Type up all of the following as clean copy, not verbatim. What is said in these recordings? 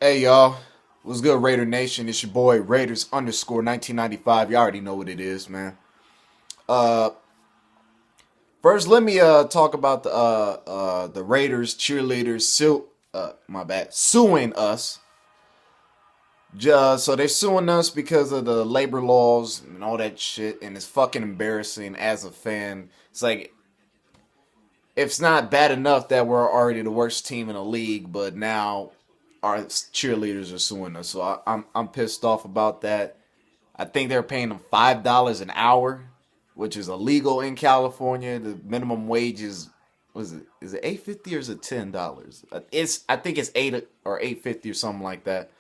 Hey y'all, what's good, Raider Nation? It's your boy Raiders underscore 1995. You already know what it is, man. Uh, First, let me talk about the Raiders cheerleaders suing us. So they're suing us because of the labor laws and all that shit, and it's fucking embarrassing as a fan. It's like it's not bad enough that we're already the worst team in the league, but now our cheerleaders are suing us. So I'm pissed off about that. I think they're paying them $5 an hour, which is illegal in California. The minimum wage is was it is it $8.50 or is it $10? I think it's 8 or 8.50 or something like that.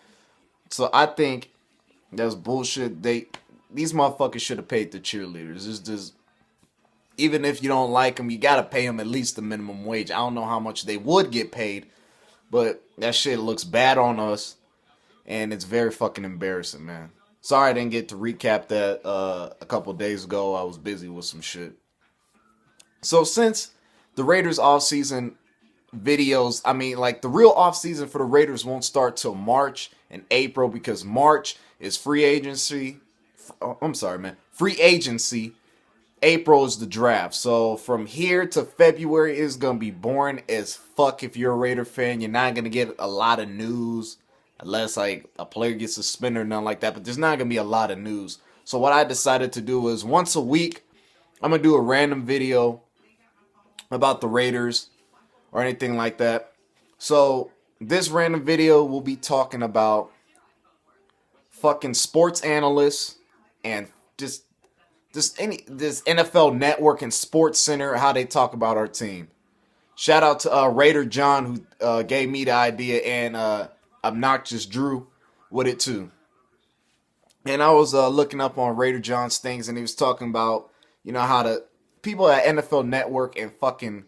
So I think that's bullshit. These motherfuckers should have paid the cheerleaders. It's just even if you don't like them, you gotta pay them at least the minimum wage. I don't know how much they would get paid, but that shit looks bad on us, and it's very fucking embarrassing, man. Sorry I didn't get to recap that a couple days ago. I was busy with some shit. So since the Raiders offseason videos, I mean, like the real offseason for the Raiders won't start till March and April because March is free agency. I'm sorry, man. Free agency. April is the draft. So from here to February is going to be boring as fuck if you're a Raider fan. You're not going to get a lot of news unless like a player gets suspended or nothing like that. But there's not going to be a lot of news. So what I decided to do is once a week, I'm going to do a random video about the Raiders or anything like that. So this random video will be talking about fucking sports analysts and just this NFL Network and Sports Center, how they talk about our team. Shout out to Raider John who gave me the idea, and Obnoxious Drew with it too. And I was looking up on Raider John's things, and he was talking about how the people at NFL Network and fucking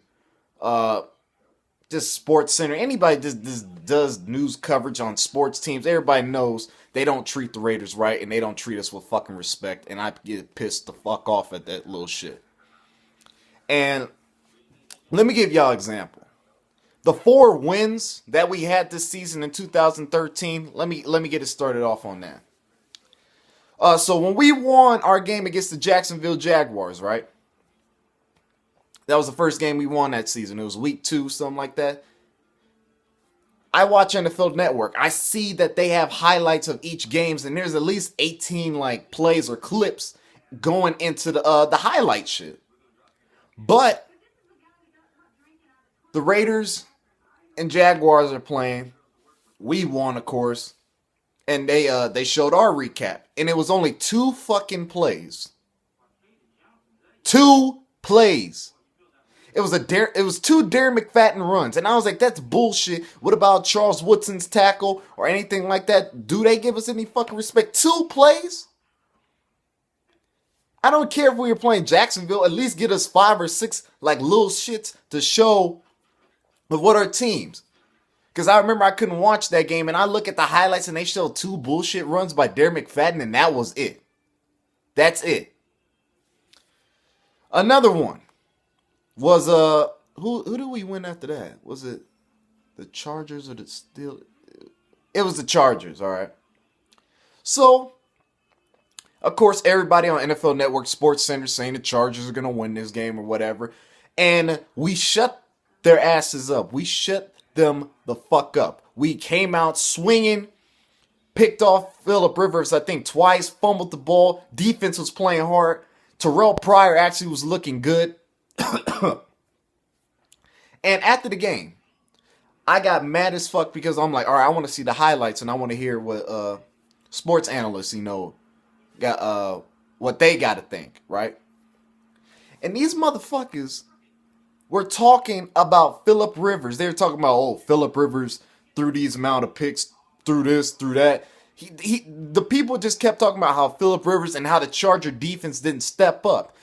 just Sports Center, anybody just does news coverage on sports teams, everybody knows they don't treat the Raiders right, and they don't treat us with fucking respect, and I get pissed the fuck off at that little shit. And let me give y'all an example. The 4 wins that we had this season in 2013, let me get it started off on that. So when we won our game against the Jacksonville Jaguars, right? That was the first game we won that season. It was week 2, something like that. I watch NFL Network. I see that they have highlights of each games, and there's at least 18 like plays or clips going into the highlight shit. But the Raiders and Jaguars are playing. We won, of course, and they showed our recap, and it was only 2 fucking plays. 2 plays. It was 2 Darren McFadden runs. And I was like, that's bullshit. What about Charles Woodson's tackle or anything like that? Do they give us any fucking respect? 2 plays? I don't care if we were playing Jacksonville. At least get us 5 or 6 like little shits to show of what our teams. Because I remember I couldn't watch that game, and I look at the highlights and they showed 2 bullshit runs by Darren McFadden, and that was it. That's it. Another one was who did we win after that? Was it the Chargers or the Steelers? It was the Chargers, all right. So, of course, everybody on NFL Network Sports Center saying the Chargers are going to win this game or whatever. And we shut their asses up. We shut them the fuck up. We came out swinging, picked off Phillip Rivers, I think twice, fumbled the ball. Defense was playing hard. Terrell Pryor actually was looking good. And after the game, I got mad as fuck because I'm like, all right, I want to see the highlights and I want to hear what sports analysts, got what they got to think, right? And these motherfuckers were talking about Phillip Rivers. They were talking about, oh, Phillip Rivers threw these amount of picks, through this, through that. The people just kept talking about how Phillip Rivers and how the Charger defense didn't step up.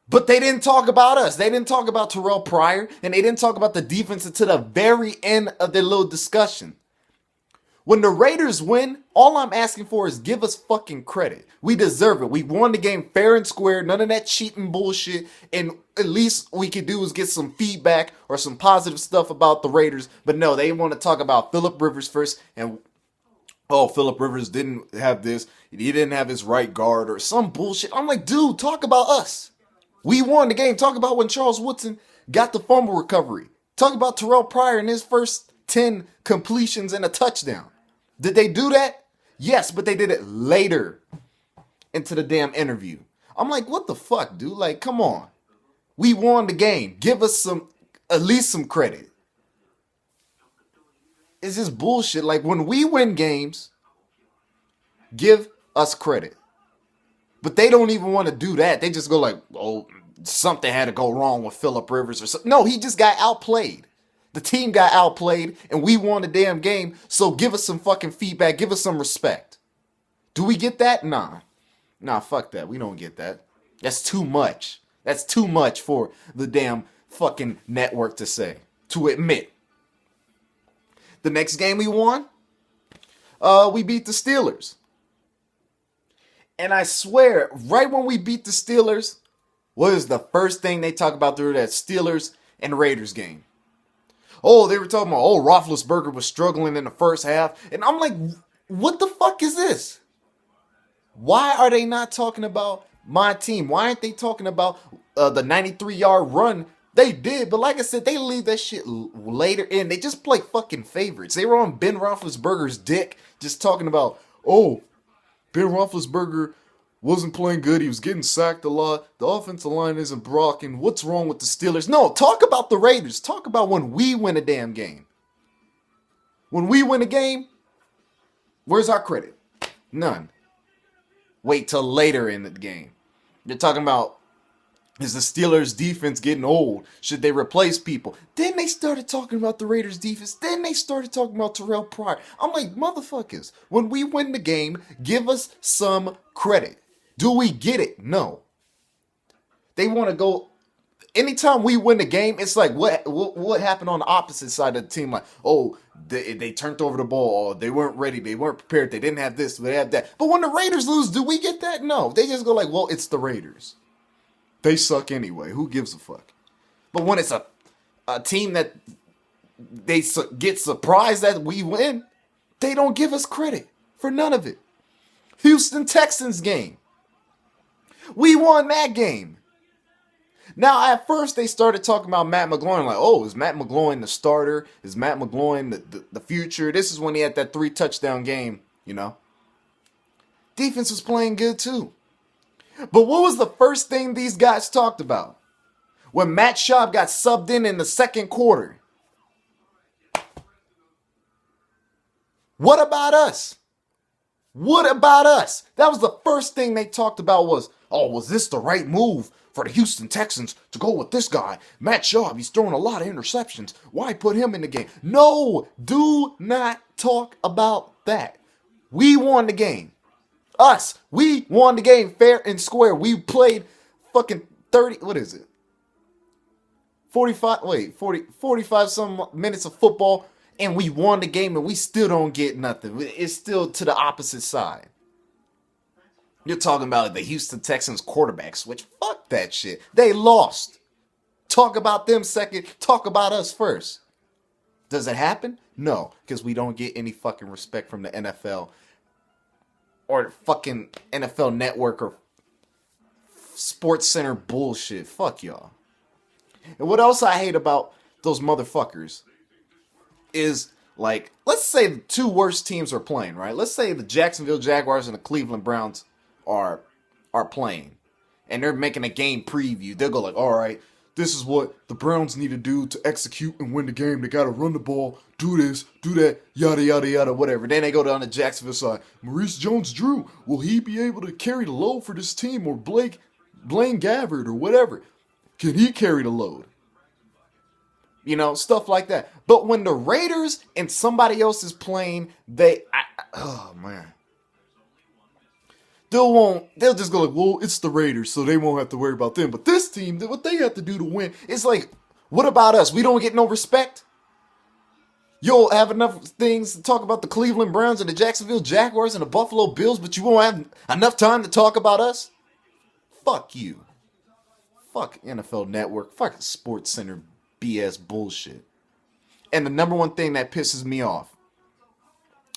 But they didn't talk about us. They didn't talk about Terrell Pryor, and they didn't talk about the defense until the very end of their little discussion. When the Raiders win, all I'm asking for is give us fucking credit. We deserve it. We won the game fair and square, none of that cheating bullshit, and at least we could do is get some feedback or some positive stuff about the Raiders. But no, they want to talk about Phillip Rivers first, and oh, Phillip Rivers didn't have this, he didn't have his right guard or some bullshit. I'm like, dude, talk about us. We won the game. Talk about when Charles Woodson got the fumble recovery. Talk about Terrell Pryor in his first 10 completions and a touchdown. Did they do that? Yes, but they did it later into the damn interview. I'm like, what the fuck, dude? Like, come on. We won the game. Give us at least some credit. It's just bullshit. Like, when we win games, give us credit. But they don't even want to do that. They just go like, oh, something had to go wrong with Phillip Rivers or something. No, he just got outplayed. The team got outplayed, and we won the damn game, so give us some fucking feedback. Give us some respect. Do we get that? Nah, fuck that. We don't get that. That's too much. That's too much for the damn fucking network to say, to admit. The next game we won, we beat the Steelers. And I swear, right when we beat the Steelers, what is the first thing they talk about through that Steelers and Raiders game? Oh, they were talking about, oh, Roethlisberger was struggling in the first half. And I'm like, what the fuck is this? Why are they not talking about my team? Why aren't they talking about the 93-yard run? They did, but like I said, they leave that shit later in. They just play fucking favorites. They were on Ben Roethlisberger's dick just talking about, oh, Ben Roethlisberger wasn't playing good. He was getting sacked a lot. The offensive line isn't blocking. What's wrong with the Steelers? No, talk about the Raiders. Talk about when we win a damn game. When we win a game, where's our credit? None. Wait till later in the game. You're talking about, is the Steelers defense getting old? Should they replace people? Then they started talking about the Raiders defense. Then they started talking about Terrell Pryor. I'm like, motherfuckers, when we win the game, give us some credit. Do we get it? No. They want to go. Anytime we win the game, it's like what happened on the opposite side of the team? Like, oh, they turned over the ball. Or they weren't ready. They weren't prepared. They didn't have this. They had that. But when the Raiders lose, do we get that? No. They just go like, well, it's the Raiders. They suck anyway. Who gives a fuck? But when it's a team that they get surprised that we win, they don't give us credit for none of it. Houston Texans game. We won that game. Now, at first, they started talking about Matt McGloin. Like, oh, is Matt McGloin the starter? Is Matt McGloin the future? This is when he had that 3-touchdown game, you know. Defense was playing good, too. But what was the first thing these guys talked about? When Matt Schaub got subbed in the second quarter. What about us? What about us? That was the first thing they talked about was, oh, was this the right move for the Houston Texans to go with this guy? Matt Schaub, he's throwing a lot of interceptions. Why put him in the game? No, do not talk about that. We won the game. Us, we won the game fair and square. We played fucking 30, what is it? 45 some minutes of football. And we won the game and we still don't get nothing. It's still to the opposite side. You're talking about the Houston Texans quarterback switch. Fuck that shit. They lost. Talk about them second. Talk about us first. Does it happen? No, because we don't get any fucking respect from the NFL or fucking NFL Network or Sports Center bullshit. Fuck y'all. And what else I hate about those motherfuckers is, like, let's say the two worst teams are playing, right? Let's say the Jacksonville Jaguars and the Cleveland Browns are playing, and they're making a game preview. They'll go like, all right, this is what the Browns need to do to execute and win the game. They got to run the ball, do this, do that, yada, yada, yada, whatever. Then they go down the Jacksonville side. Maurice Jones-Drew, will he be able to carry the load for this team? Or Blaine Gabbert or whatever. Can he carry the load? You know, stuff like that. But when the Raiders and somebody else is playing, oh man. They'll just go like, well, it's the Raiders, so they won't have to worry about them. But this team, what they have to do to win, it's like, what about us? We don't get no respect? You'll have enough things to talk about the Cleveland Browns and the Jacksonville Jaguars and the Buffalo Bills, but you won't have enough time to talk about us? Fuck you. Fuck NFL Network. Fuck Sports Center BS bullshit. And the number one thing that pisses me off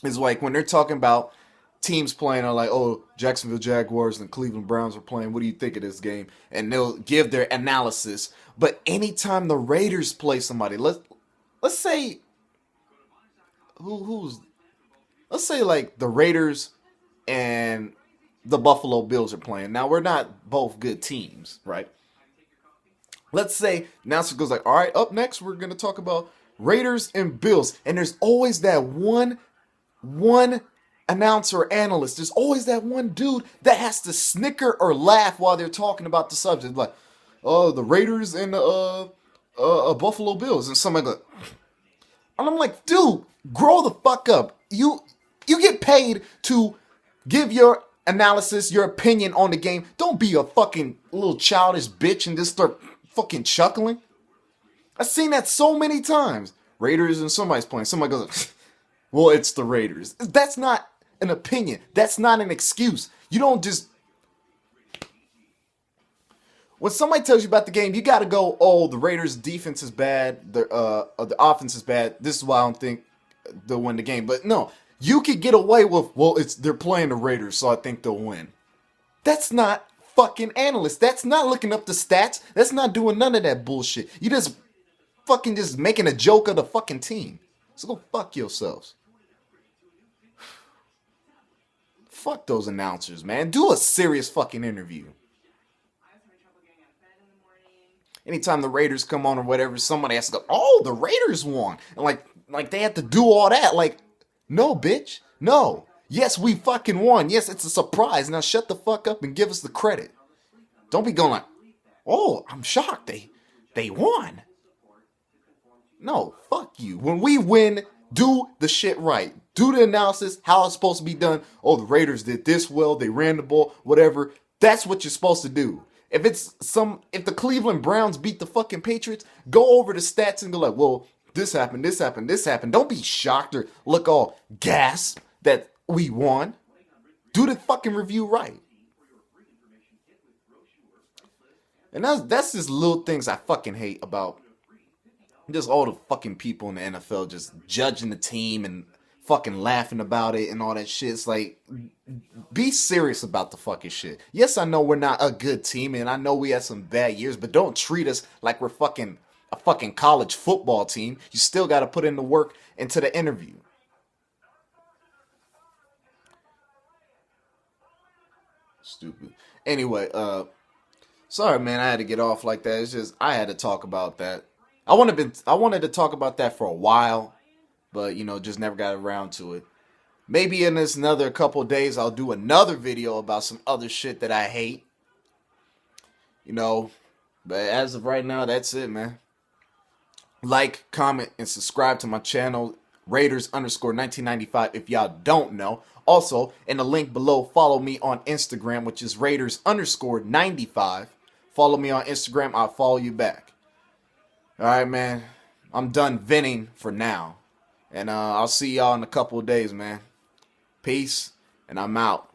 is like when they're talking about teams playing, are like, oh, Jacksonville Jaguars and the Cleveland Browns are playing. What do you think of this game? And they'll give their analysis. But anytime the Raiders play somebody, let's say let's say like the Raiders and the Buffalo Bills are playing. Now we're not both good teams, right? Let's say announcer goes like, all right, up next we're gonna talk about Raiders and Bills, and there's always that one announcer or analyst. There's always that one dude that has to snicker or laugh while they're talking about the subject, like, oh, the Raiders and the Buffalo Bills, and somebody goes, and I'm like, dude, grow the fuck up. You get paid to give your analysis, your opinion on the game. Don't be a fucking little childish bitch and just start fucking chuckling. I've seen that so many times. Raiders and somebody's playing. Somebody goes, well, it's the Raiders. That's not an opinion. That's not an excuse. You don't just... When somebody tells you about the game, you got to go, oh, the Raiders' defense is bad. The offense is bad. This is why I don't think they'll win the game. But no, you could get away with, well, they're playing the Raiders, so I think they'll win. That's not fucking analyst. That's not looking up the stats. That's not doing none of that bullshit. You just fucking just making a joke of the fucking team. So go fuck yourselves. Fuck those announcers, man. Do a serious fucking interview. Anytime the Raiders come on or whatever, somebody has to go, oh, the Raiders won. And like they have to do all that. Like, no, bitch. No. Yes, we fucking won. Yes, it's a surprise. Now shut the fuck up and give us the credit. Don't be going like, oh, I'm shocked. They won. No, fuck you. When we win, do the shit right. Do the analysis, how it's supposed to be done. Oh, the Raiders did this well. They ran the ball, whatever. That's what you're supposed to do. If the Cleveland Browns beat the fucking Patriots, go over the stats and go like, well, this happened, this happened, this happened. Don't be shocked or look all gasp that we won. Do the fucking review right. And that's just little things I fucking hate about just all the fucking people in the NFL just judging the team and fucking laughing about it and all that shit. It's like, be serious about the fucking shit. Yes, I know we're not a good team and I know we had some bad years, but don't treat us like we're fucking a fucking college football team. You still got to put in the work into the interview. Stupid. Anyway, sorry man, I had to get off like that. It's just I had to talk about that. I wanted to talk about that for a while, but just never got around to it. Maybe in this another couple of days I'll do another video about some other shit that I hate. But as of right now, that's it, man. Like, comment, and subscribe to my channel, Raiders_1995 if y'all don't know. Also, in the link below, follow me on Instagram, which is Raiders_95. Follow me on Instagram, I'll follow you back. Alright, man. I'm done venting for now. And I'll see y'all in a couple of days, man. Peace, and I'm out.